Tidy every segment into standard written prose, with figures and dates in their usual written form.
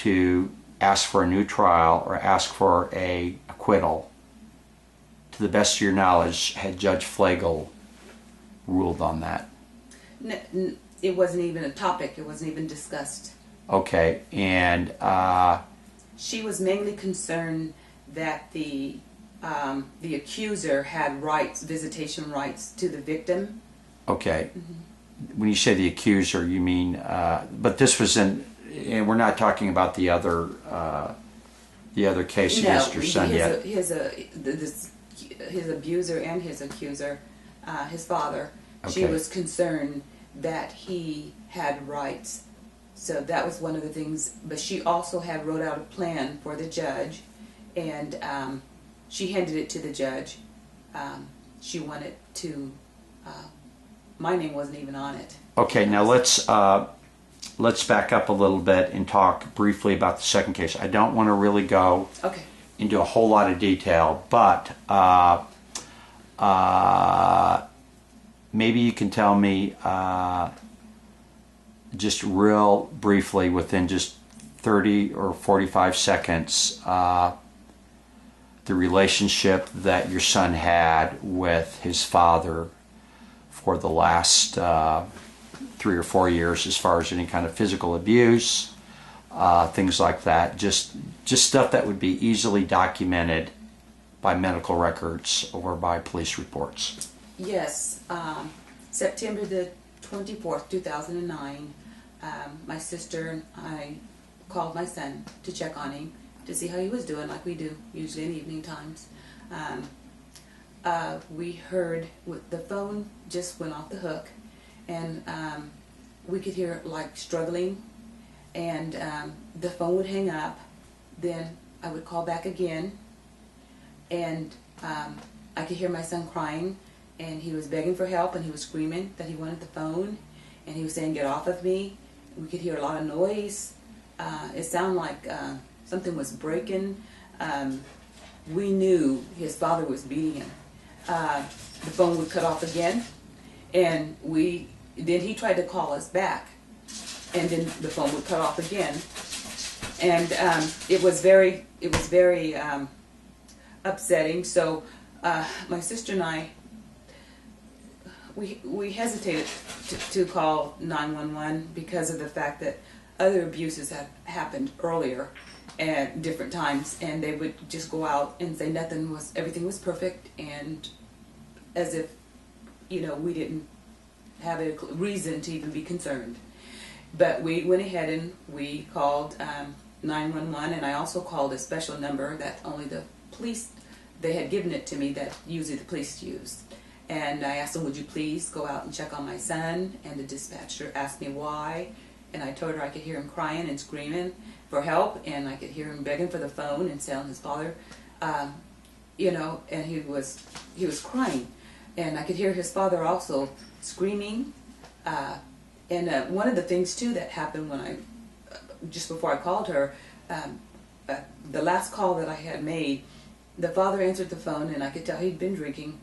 to ask for a new trial or ask for a acquittal, to the best of your knowledge, had Judge Flagel ruled on that? It wasn't even a topic. It wasn't even discussed. Okay, and she was mainly concerned that the accuser had rights, visitation rights to the victim. Okay. When you say the accuser, you mean, but this was in, and we're not talking about the other case against your son yet. His abuser and his accuser, his father, Okay. She was concerned that he had rights. So that was one of the things, but she also had wrote out a plan for the judge, and she handed it to the judge. She wanted to, my name wasn't even on it. Okay, now let's back up a little bit and talk briefly about the second case. I don't want to really go into a whole lot of detail, but maybe you can tell me just real briefly, within just 30 or 45 seconds, the relationship that your son had with his father for the last 3 or 4 years, as far as any kind of physical abuse, things like that. Just stuff that would be easily documented by medical records or by police reports. Yes, September the 24th, 2009, my sister and I called my son to check on him, to see how he was doing, like we do usually in evening times. We heard the phone just went off the hook, and we could hear like struggling, and the phone would hang up. Then I would call back again, and I could hear my son crying, and he was begging for help, and he was screaming that he wanted the phone, and he was saying, "Get off of me." We could hear a lot of noise. It sounded like something was breaking. We knew his father was beating him. The phone would cut off again, and then he tried to call us back, and then the phone would cut off again, and it was very upsetting. So my sister and I, we hesitated to call 911 because of the fact that other abuses had happened earlier at different times, and they would just go out and say everything was perfect, and as if, we didn't have a reason to even be concerned. But we went ahead and we called 911, and I also called a special number that only the police, they had given it to me, that usually the police use. And I asked them, would you please go out and check on my son? And the dispatcher asked me why, and I told her I could hear him crying and screaming for help, and I could hear him begging for the phone and telling his father, and he was crying, and I could hear his father also screaming. And one of the things too that happened when just before I called her, the last call that I had made, the father answered the phone, and I could tell he'd been drinking,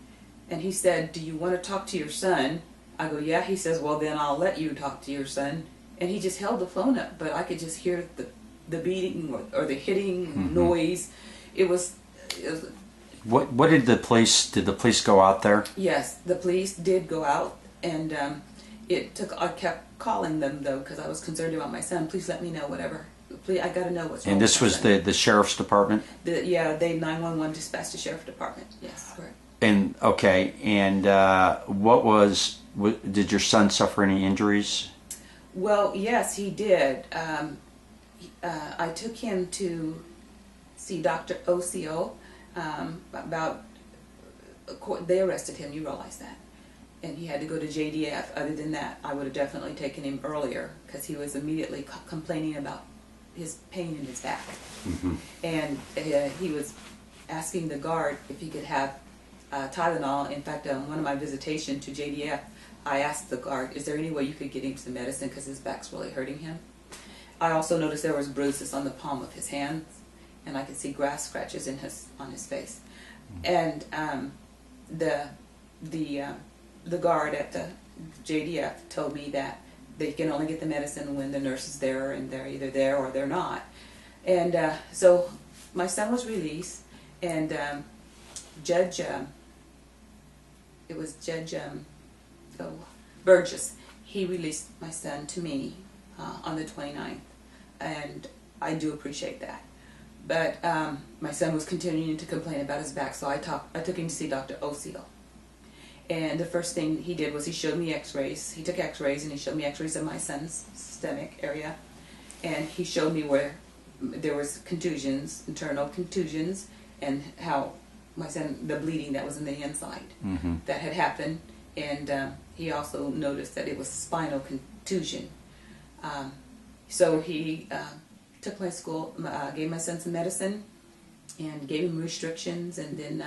and he said, "Do you want to talk to your son?" I go, "Yeah." He says, "Well, then I'll let you talk to your son." And he just held the phone up, but I could just hear the beating or the hitting noise. It was. What did the police go out there? Yes, the police did go out, and I kept calling them though, because I was concerned about my son. Please let me know whatever. Please, I got to know what's wrong. And this was the sheriff's department? They 911 dispatched the sheriff's department. Yes, correct. And okay, and did your son suffer any injuries? Well, yes, he did. I took him to see Dr. OCO they arrested him, you realize that. And he had to go to JDF. Other than that, I would have definitely taken him earlier, because he was immediately complaining about his pain in his back. And he was asking the guard if he could have Tylenol. In fact, on one of my visitations to JDF, I asked the guard, "Is there any way you could get him some medicine, because his back's really hurting him?" I also noticed there was bruises on the palm of his hands, and I could see grass scratches on his face. And the guard at the JDF told me that they can only get the medicine when the nurse is there, and they're either there or they're not. And so my son was released, and Judge, it was Judge Burgess, he released my son to me on the 29th, and I do appreciate that. But my son was continuing to complain about his back, so I took him to see Dr. Osio. And the first thing he did was he showed me x-rays. He took x-rays and he showed me x-rays of my son's stomach area. And he showed me where there was contusions, internal contusions, and how my son, the bleeding that was in the inside that had happened. And he also noticed that it was spinal contusion. So he took my school, gave my son some medicine, and gave him restrictions, and then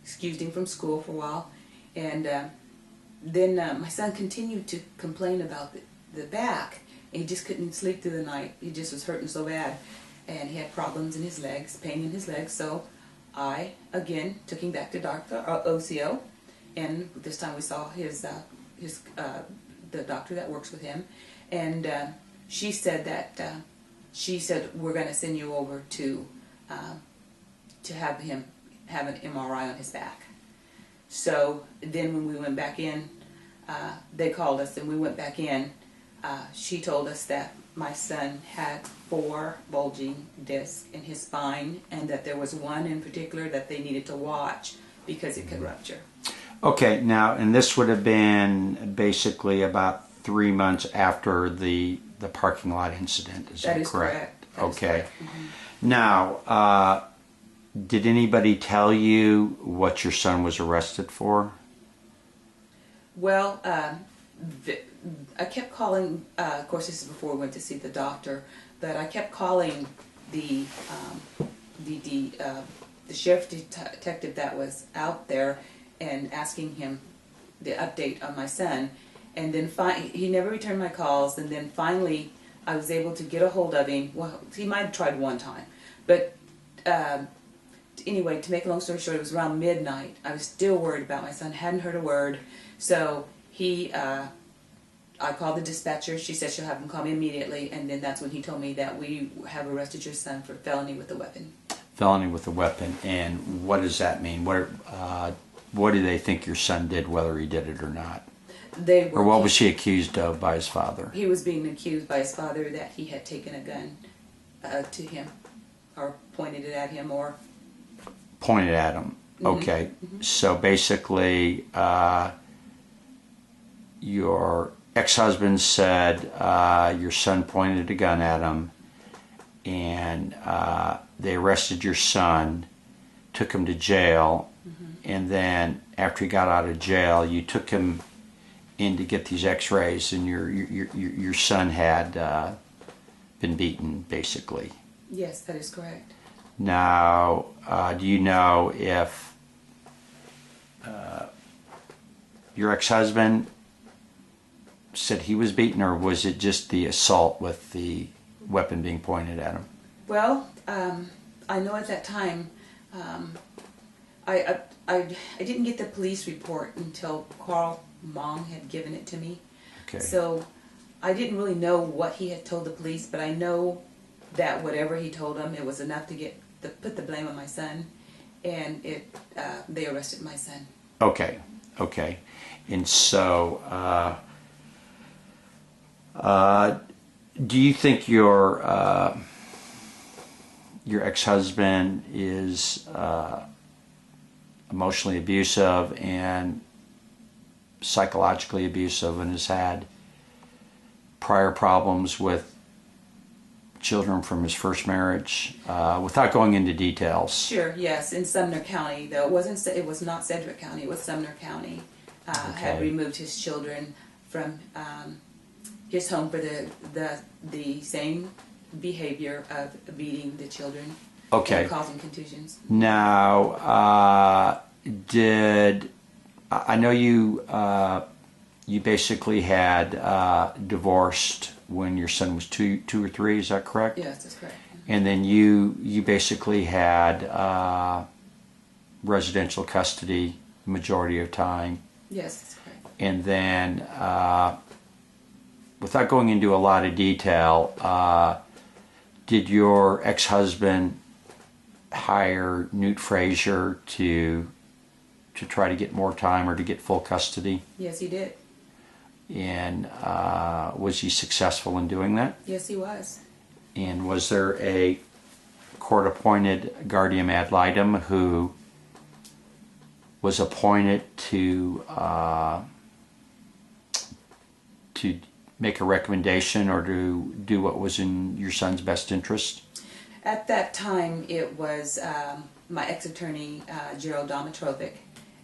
excused him from school for a while. And then my son continued to complain about the back. And he just couldn't sleep through the night. He just was hurting so bad. And he had problems in his legs, pain in his legs. So I, again, took him back to Dr. Osio. And this time we saw the doctor that works with him. And she said that, we're going to send you over to have him have an MRI on his back. So then when we went back in, they called us and we went back in. She told us that my son had 4 bulging discs in his spine, and that there was one in particular that they needed to watch because it could rupture. Okay, now, and this would have been basically about 3 months after the parking lot incident, is that correct? Okay. Now, did anybody tell you what your son was arrested for? Well, I kept calling, of course this is before we went to see the doctor, but I kept calling the sheriff detective that was out there and asking him the update on my son. And then he never returned my calls, and then finally I was able to get a hold of him. Well, he might have tried one time, but anyway, to make a long story short, it was around midnight. I was still worried about my son, hadn't heard a word. So I called the dispatcher. She said she'll have him call me immediately, and then that's when he told me that we have arrested your son for felony with a weapon. Felony with a weapon, and what does that mean? What do they think your son did, whether he did it or not? Or what was he accused of by his father? He was being accused by his father that he had taken a gun to him, or pointed it at him, or... Pointed at him. Okay. So basically, your ex-husband said your son pointed a gun at him, and they arrested your son, took him to jail, and then after he got out of jail, you took him in to get these x-rays, and your son had been beaten, basically. Yes, that is correct. Now, do you know if your ex-husband said he was beaten, or was it just the assault with the weapon being pointed at him? Well, I know at that time, I didn't get the police report until Carl Mong had given it to me. Okay. So I didn't really know what he had told the police, but I know that whatever he told them, it was enough to put the blame on my son, and they arrested my son. Okay, okay. And so, do you think your ex-husband is emotionally abusive and psychologically abusive, and has had prior problems with children from his first marriage, without going into details? Sure, yes, in Sumner County, though. It was not Sedgwick County, it was Sumner County. Had removed his children from his home for the same behavior of beating the children, and causing contusions. Now, I know you basically had divorced when your son was two or three, is that correct? Yes, that's correct. And then you basically had residential custody the majority of time. Yes, that's correct. And then without going into a lot of detail, did your ex-husband hire Newt Frazier to try to get more time or to get full custody? Yes, he did. And was he successful in doing that? Yes, he was. And was there a court-appointed guardian ad litem who was appointed to make a recommendation or to do what was in your son's best interest? At that time, it was my ex-attorney, Gerald Domitrovic,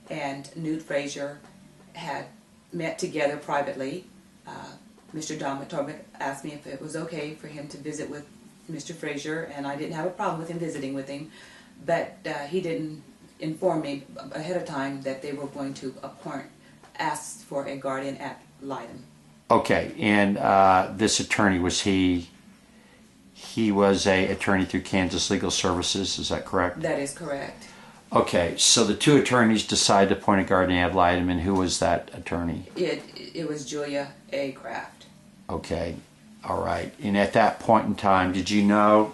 and Newt Frazier had met together privately. Mr. Domitrovic asked me if it was okay for him to visit with Mr. Frazier, and I didn't have a problem with him visiting with him, but he didn't inform me ahead of time that they were going to ask for a guardian ad litem. Okay, and this attorney, he was a attorney through Kansas Legal Services, is that correct? That is correct. Okay, so the two attorneys decided to appoint a guardian ad litem, and who was that attorney? It was Julia A. Kraft. Okay, all right. And at that point in time, did you know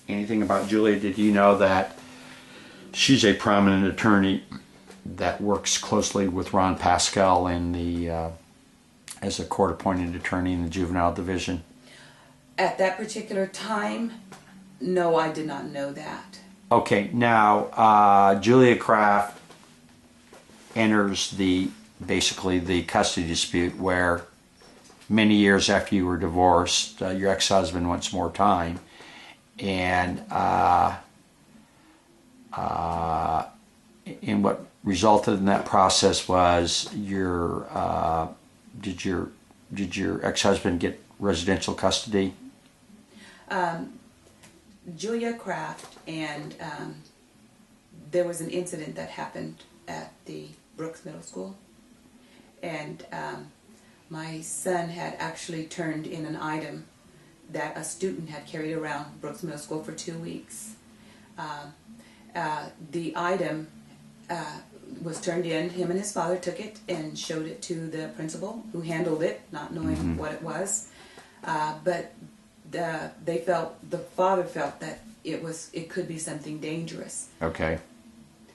anything about Julia? Did you know that she's a prominent attorney that works closely with Ron Pascal in the as a court-appointed attorney in the juvenile division? At that particular time, no, I did not know that. Okay, now Julia Kraft enters basically the custody dispute where many years after you were divorced, your ex-husband wants more time, and what resulted in that process was did your ex-husband get residential custody? Julia Kraft, and there was an incident that happened at the Brooks Middle School, and my son had actually turned in an item that a student had carried around Brooks Middle School for 2 weeks. The item was turned in. Him and his father took it and showed it to the principal, who handled it, not knowing what it was. But the father felt that it could be something dangerous. Okay.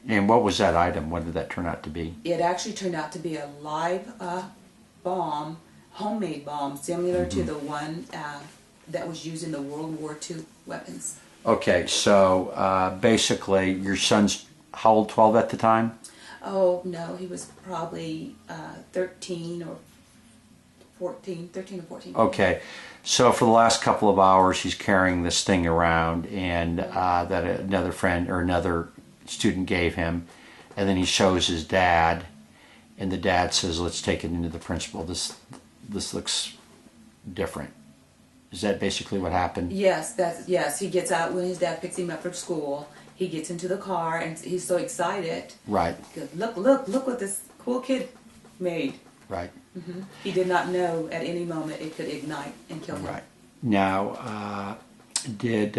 And what was that item? What did that turn out to be? It actually turned out to be a live bomb, homemade bomb, similar to the one that was used in the World War II weapons. Okay, so basically your son's how old, 12 at the time? Oh, no, he was probably 13 or 14. Okay, so for the last couple of hours he's carrying this thing around, and that another friend or another student gave him, and then he shows his dad, and the dad says, let's take it into the principal. This looks different. Is that basically what happened? Yes, yes. He gets out when his dad picks him up from school. He gets into the car and he's so excited. Right. He goes, look what this cool kid made. Right. He did not know at any moment it could ignite and kill him. Right. Now, did